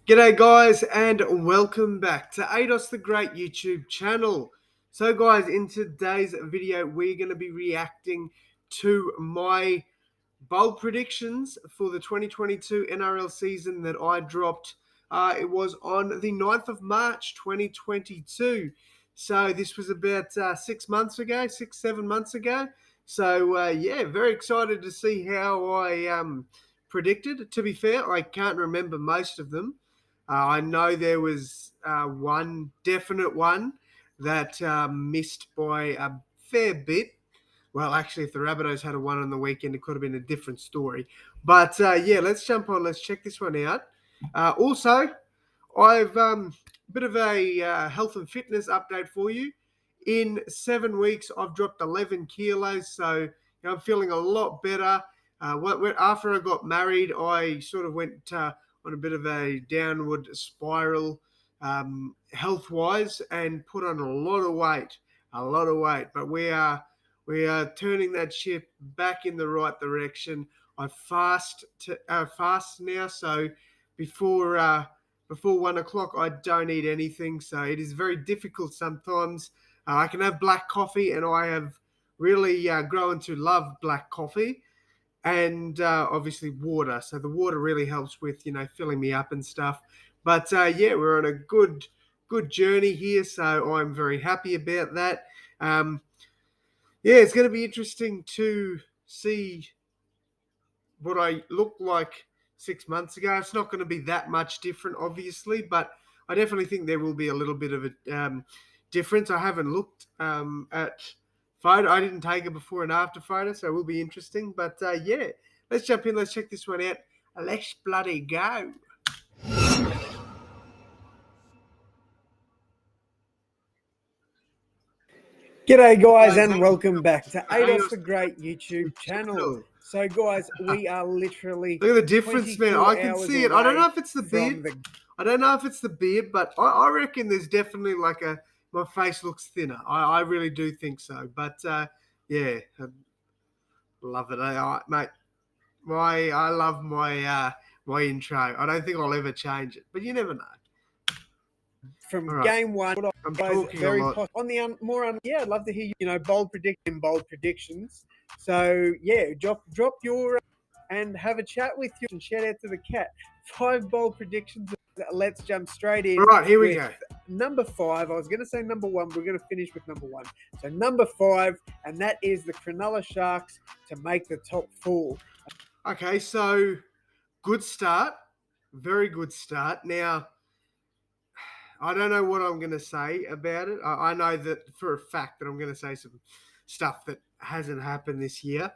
G'day guys and welcome back to ADOS the Great YouTube channel. So guys, in today's video we're going to be reacting to my bold predictions for the 2022 NRL season that I dropped. It was on the 9th of March 2022. So this was about 6 months ago, 7 months ago. So yeah, very excited to see how I predicted. To be fair, I can't remember most of them. I know there was one definite one that missed by a fair bit. Well, actually, if the Rabbitohs had a one on the weekend, it could have been a different story. But yeah, let's jump on. Let's check this one out. Also, I've a bit of a health and fitness update for you. In 7 weeks, I've dropped 11 kilos, so I'm feeling a lot better. After I got married, I sort of went on a bit of a downward spiral health-wise and put on a lot of weight. But we are turning that ship back in the right direction. I fast now, so before 1 o'clock, I don't eat anything. So it is very difficult sometimes. I can have black coffee, and I have really grown to love black coffee, and obviously water. So the water really helps with filling me up and stuff. But yeah, we're on a good journey here, so I'm very happy about that. Yeah, it's going to be interesting to see what I looked like 6 months ago. It's not going to be that much different, obviously, but I definitely think there will be a little bit of a difference. I haven't looked at photo. I didn't take a before and after photo, so it will be interesting. But yeah, let's jump in. Let's check this one out. Let's bloody go. G'day guys and welcome back to ADOS the Great YouTube channel. So guys, we are literally look at the difference, man. I can see it. I don't know if it's the beard. I don't know if it's the beard, but I reckon there's definitely like my face looks thinner. I really do think so. But yeah, I love it, mate. I love my intro. I don't think I'll ever change it, but you never know. From game one, I'm talking very a lot. On the I'd love to hear bold predictions. So yeah, drop your and have a chat with you and shout out to the cat. 5 bold predictions. Let's jump straight in. All right, here we go. Number 5. I was going to say number 1. We're going to finish with number 1. So number 5, and that is the Cronulla Sharks to make the top 4. Okay, so good start. Very good start. Now, I don't know what I'm going to say about it. I know that for a fact that I'm going to say some stuff that hasn't happened this year.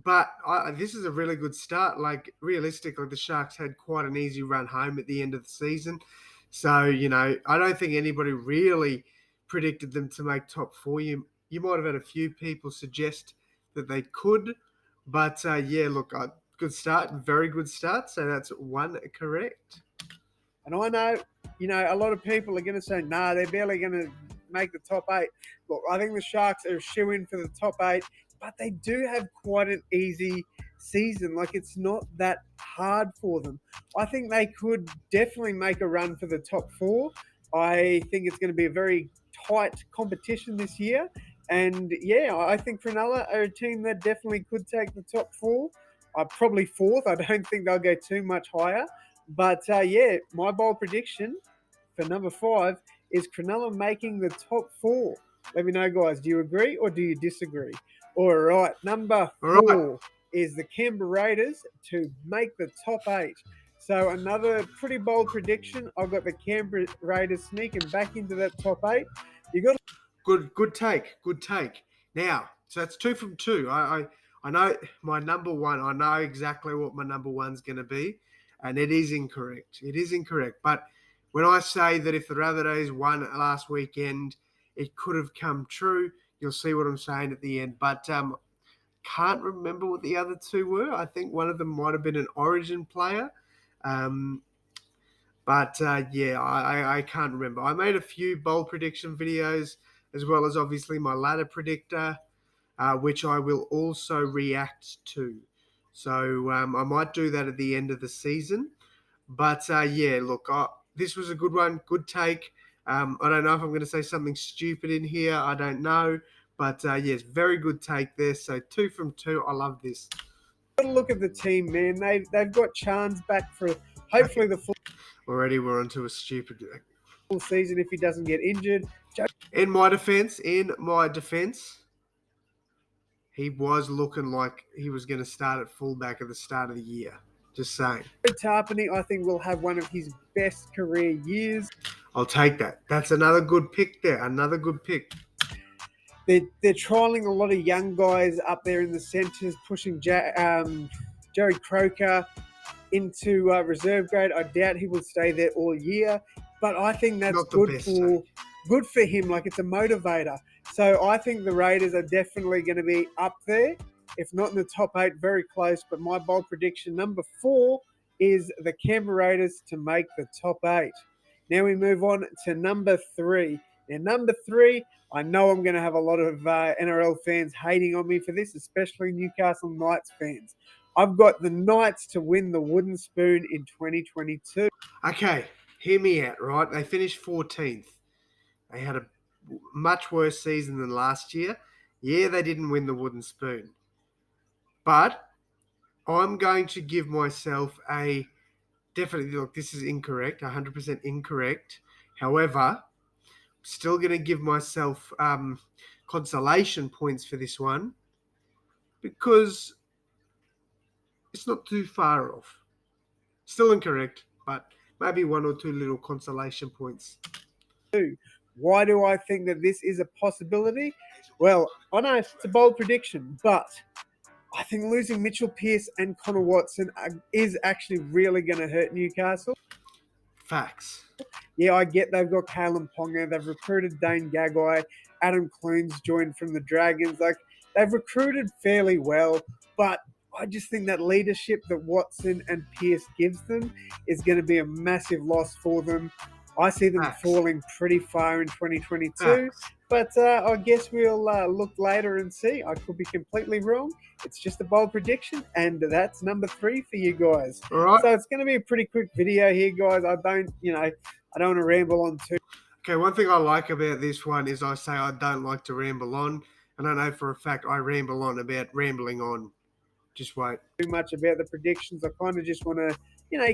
But this is a really good start. Like, realistically, the Sharks had quite an easy run home at the end of the season. So, I don't think anybody really predicted them to make top 4. You might have had a few people suggest that they could. But, yeah, look, good start. Very good start. So that's 1 correct. And I know, a lot of people are going to say, nah, they're barely going to make the top 8. Look, I think the Sharks are a shoo-in for the top 8, but they do have quite an easy season. Like, it's not that hard for them. I think they could definitely make a run for the top 4. I think it's going to be a very tight competition this year. And, yeah, I think Cronulla are a team that definitely could take the top 4. Probably 4th. I don't think they'll go too much higher. But, yeah, my bold prediction for number 5 is Cronulla making the top 4. Let me know, guys. Do you agree or do you disagree? All right. Number 4 is the Canberra Raiders to make the top 8. So another pretty bold prediction. I've got the Canberra Raiders sneaking back into that top 8. You got good take. Good take. Now, so that's 2 from 2. I know my number 1. I know exactly what my number 1's going to be. And it is incorrect. It is incorrect. But when I say that if the Rabbitohs won last weekend, it could have come true, you'll see what I'm saying at the end. But can't remember what the other 2 were. I think one of them might have been an Origin player. But yeah, I can't remember. I made a few bold prediction videos, as well as obviously my ladder predictor, which I will also react to. So I might do that at the end of the season. But yeah, look, this was a good one, good take. I don't know if I'm going to say something stupid in here. I don't know. But yes, very good take there. So 2 from 2. I love this. Got to look at the team, man. They've got Chance back for Okay. hopefully the full Already we're onto a stupid. season if he doesn't get injured. In my defense, he was looking like he was going to start at fullback at the start of the year. Just saying. Tarpany, I think, will have one of his best career years. I'll take that. That's another good pick there. Another good pick. They're trialing a lot of young guys up there in the centres, pushing Jared Croker into reserve grade. I doubt he will stay there all year, but I think that's Not the best take. good for him. Like it's a motivator. So I think the Raiders are definitely going to be up there, if not in the top 8, very close. But my bold prediction number 4 is the Canberra Raiders to make the top 8. Now we move on to number 3. Now number 3, I know I'm going to have a lot of NRL fans hating on me for this, especially Newcastle Knights fans. I've got the Knights to win the Wooden Spoon in 2022. Okay, hear me out, right? They finished 14th. They had a much worse season than last year. Yeah, they didn't win the Wooden Spoon. But I'm going to give myself a definitely, look, this is incorrect, 100% incorrect. However, still going to give myself consolation points for this one because it's not too far off. Still incorrect, but maybe 1 or 2 little consolation points. Why do I think that this is a possibility? Well, I know it's a bold prediction, but I think losing Mitchell Pearce and Connor Watson is actually really going to hurt Newcastle. Facts. Yeah, I get they've got Kalen Ponga, they've recruited Dane Gagai, Adam Clunes joined from the Dragons. Like they've recruited fairly well, but I just think that leadership that Watson and Pearce gives them is going to be a massive loss for them. I see them Facts. falling pretty far in 2022, Facts. but I guess we'll look later and see. I could be completely wrong. It's just a bold prediction, and that's number 3 for you guys. All right. So it's going to be a pretty quick video here, guys. I don't want to ramble on too Okay, one thing I like about this one is I say I don't like to ramble on, and I know for a fact I ramble on about rambling on. Just wait. much about the predictions. I kind of just want to,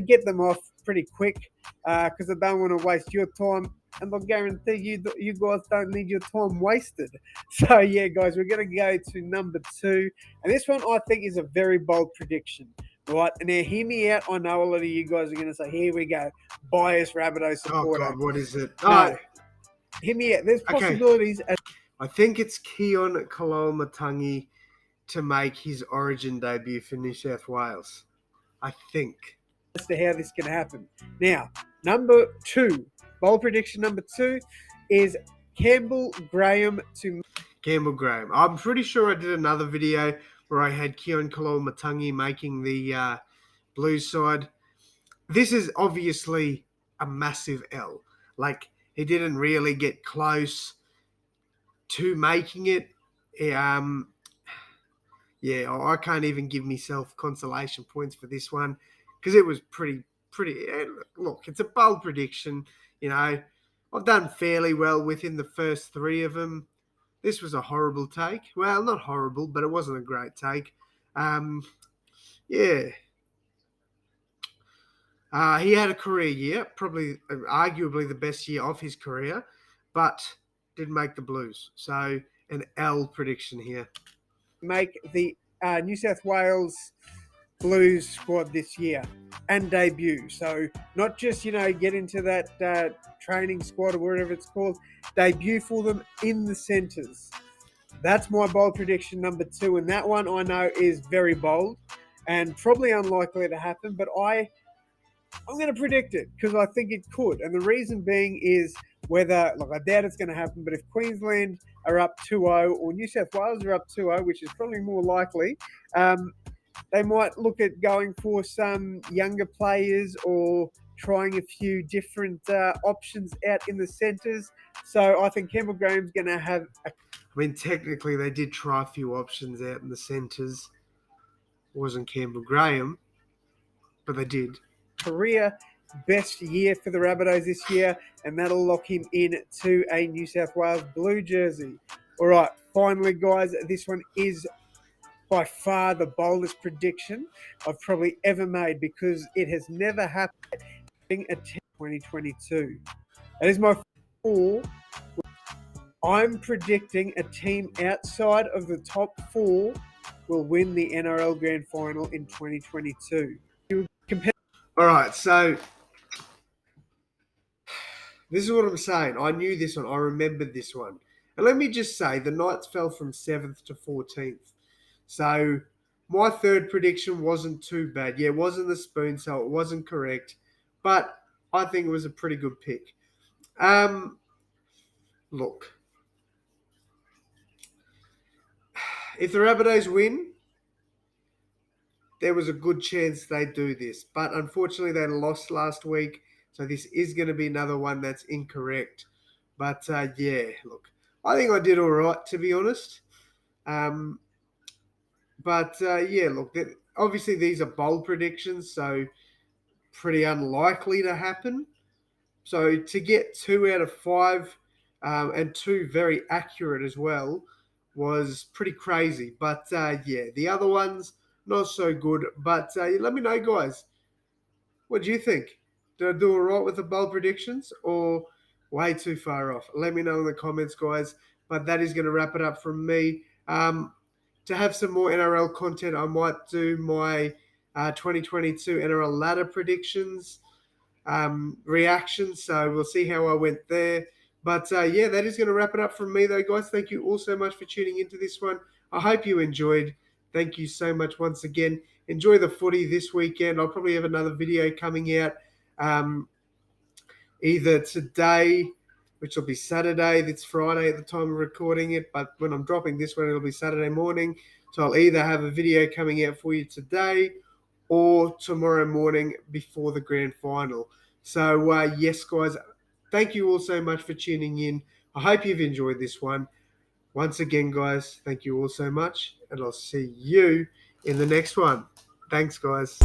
get them off pretty quick because I don't want to waste your time. And I'll guarantee you guys don't need your time wasted. So, yeah, guys, we're going to go to number 2. And this one I think is a very bold prediction. Right, and now hear me out. I know a lot of you guys are going to say, here we go, bias Rabbitoh Oh supporter. God, what is it? No, hear me out. There's Okay. possibilities I think it's Keon Koloamatangi to make his origin debut for New South Wales. I think. as to how this can happen. Now, number 2, bold prediction number 2 is Campbell Graham to Campbell Graham. I'm pretty sure I did another video where I had Keon Koloamatangi making the Blues side. This is obviously a massive L. Like, he didn't really get close to making it. Yeah, I can't even give myself consolation points for this one because it was pretty. Look, it's a bold prediction. You know, I've done fairly well within the first 3 of them. This was a horrible take. Well, not horrible, but it wasn't a great take. Yeah. He had a career year, probably arguably the best year of his career, but didn't make the Blues. So an L prediction here. make the New South Wales Blues squad this year and debut. So not just, get into that training squad or whatever it's called, debut for them in the centres. That's my bold prediction number 2. And that one I know is very bold and probably unlikely to happen, but I'm going to predict it because I think it could. And the reason being is whether, look, I doubt it's going to happen, but if Queensland are up 2-0 or New South Wales are up 2-0, which is probably more likely, they might look at going for some younger players or trying a few different options out in the centres. So I think Campbell Graham's going to have a I mean, technically, they did try a few options out in the centres. It wasn't Campbell Graham, but they did. career best year for the Rabbitohs this year, and that'll lock him in to a New South Wales blue jersey. All right, finally, guys, this one is by far the boldest prediction I've probably ever made because it has never happened in 2022. That is my four. I'm predicting a team outside of the top four will win the NRL Grand Final in 2022. All right, so this is what I'm saying. I knew this one. I remembered this one. And let me just say, the Knights fell from 7th to 14th. So my third prediction wasn't too bad. Yeah, it wasn't the spoon, so it wasn't correct. But I think it was a pretty good pick. Look, if the Rabbitohs win, there was a good chance they'd do this. But unfortunately, they lost last week. So this is going to be another one that's incorrect. But yeah, look, I think I did all right, to be honest. Um, but yeah, look, obviously these are bold predictions, so pretty unlikely to happen. So to get 2 out of 5 and two very accurate as well was pretty crazy. But yeah, the other ones not so good. But let me know, guys. What do you think? Did I do all right with the bold predictions or way too far off? Let me know in the comments, guys. But that is going to wrap it up from me. To have some more NRL content, I might do my 2022 NRL ladder predictions, reactions. So we'll see how I went there. But yeah, that is going to wrap it up from me, though, guys. Thank you all so much for tuning into this one. I hope you enjoyed. Thank you so much once again. Enjoy the footy this weekend. I'll probably have another video coming out either today, which will be Saturday. It's Friday at the time of recording it, but when I'm dropping this one, it'll be Saturday morning. So I'll either have a video coming out for you today or tomorrow morning before the grand final. So yes, guys, thank you all so much for tuning in. I hope you've enjoyed this one. Once again, guys, thank you all so much, and I'll see you in the next one. Thanks, guys.